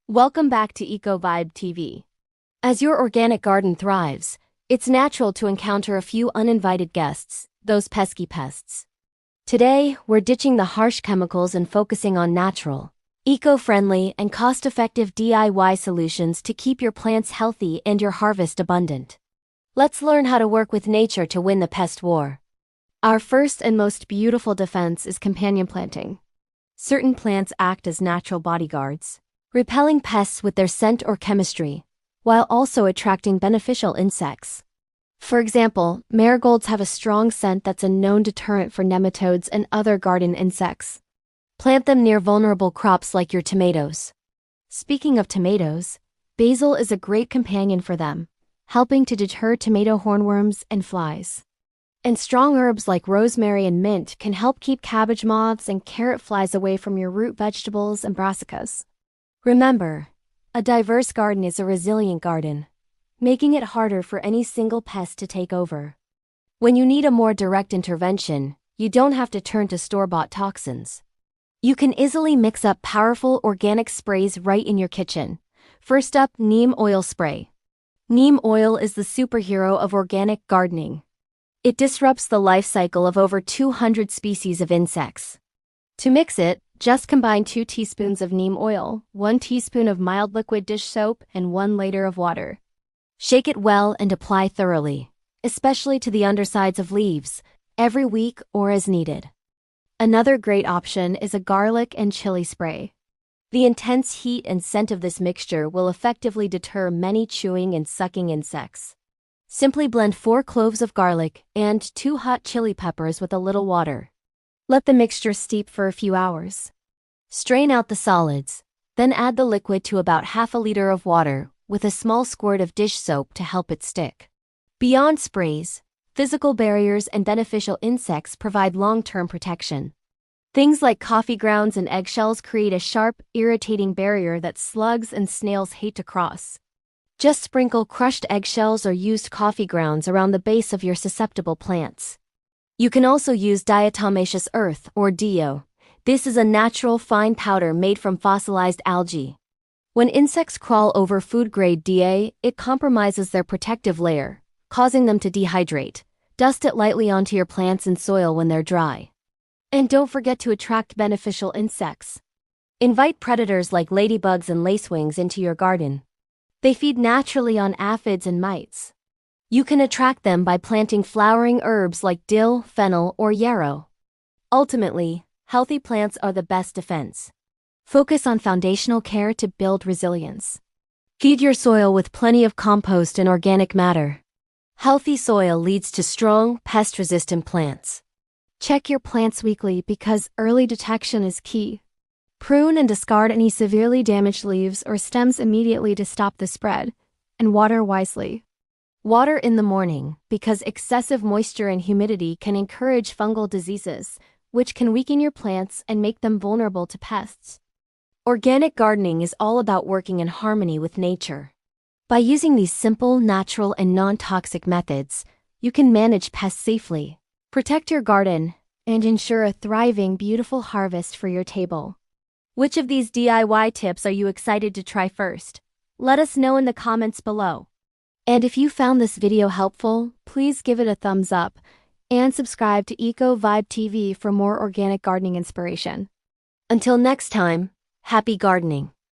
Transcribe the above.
Welcome back to EcoVibe TV. As your organic garden thrives, it's natural to encounter a few uninvited guests, those pesky pests. Today, we're ditching the harsh chemicals and focusing on natural, eco-friendly, and cost-effective DIY solutions to keep your plants healthy and your harvest abundant. Let's learn how to work with nature to win the pest war. Our first and most beautiful defense is companion planting. Certain plants act as natural bodyguards, repelling pests with their scent or chemistry, while also attracting beneficial insects. For example, marigolds have a strong scent that's a known deterrent for nematodes and other garden insects. Plant them near vulnerable crops like your tomatoes. Speaking of tomatoes, basil is a great companion for them, helping to deter tomato hornworms and flies. And strong herbs like rosemary and mint can help keep cabbage moths and carrot flies away from your root vegetables and brassicas. Remember, a diverse garden is a resilient garden, making it harder for any single pest to take over. When you need a more direct intervention, you don't have to turn to store-bought toxins. You can easily mix up powerful organic sprays right in your kitchen. First up, Neem Oil Spray. Neem oil is the superhero of organic gardening. It disrupts the life cycle of over 200 species of insects. To mix it, just combine 2 teaspoons of neem oil, 1 teaspoon of mild liquid dish soap, and 1 liter of water. Shake it well and apply thoroughly, especially to the undersides of leaves, every week or as needed. Another great option is a garlic and chili spray. The intense heat and scent of this mixture will effectively deter many chewing and sucking insects. Simply blend 4 cloves of garlic and 2 hot chili peppers with a little water. Let the mixture steep for a few hours. Strain out the solids, then add the liquid to about half a liter of water with a small squirt of dish soap to help it stick. Beyond sprays, physical barriers and beneficial insects provide long-term protection. Things like coffee grounds and eggshells create a sharp, irritating barrier that slugs and snails hate to cross. Just sprinkle crushed eggshells or used coffee grounds around the base of your susceptible plants. You can also use diatomaceous earth, or DO. This is a natural fine powder made from fossilized algae. When insects crawl over food-grade DA, it compromises their protective layer, causing them to dehydrate. Dust it lightly onto your plants and soil when they're dry. And don't forget to attract beneficial insects. Invite predators like ladybugs and lacewings into your garden. They feed naturally on aphids and mites. You can attract them by planting flowering herbs like dill, fennel, or yarrow. Ultimately, healthy plants are the best defense. Focus on foundational care to build resilience. Feed your soil with plenty of compost and organic matter. Healthy soil leads to strong, pest-resistant plants. Check your plants weekly because early detection is key. Prune and discard any severely damaged leaves or stems immediately to stop the spread, and water wisely. Water in the morning because excessive moisture and humidity can encourage fungal diseases, which can weaken your plants and make them vulnerable to pests. Organic gardening is all about working in harmony with nature. By using these simple, natural, and non-toxic methods, you can manage pests safely, protect your garden, and ensure a thriving, beautiful harvest for your table. Which of these DIY tips are you excited to try first? Let us know in the comments below. And if you found this video helpful, please give it a thumbs up and subscribe to EcoVibe TV for more organic gardening inspiration. Until next time, happy gardening!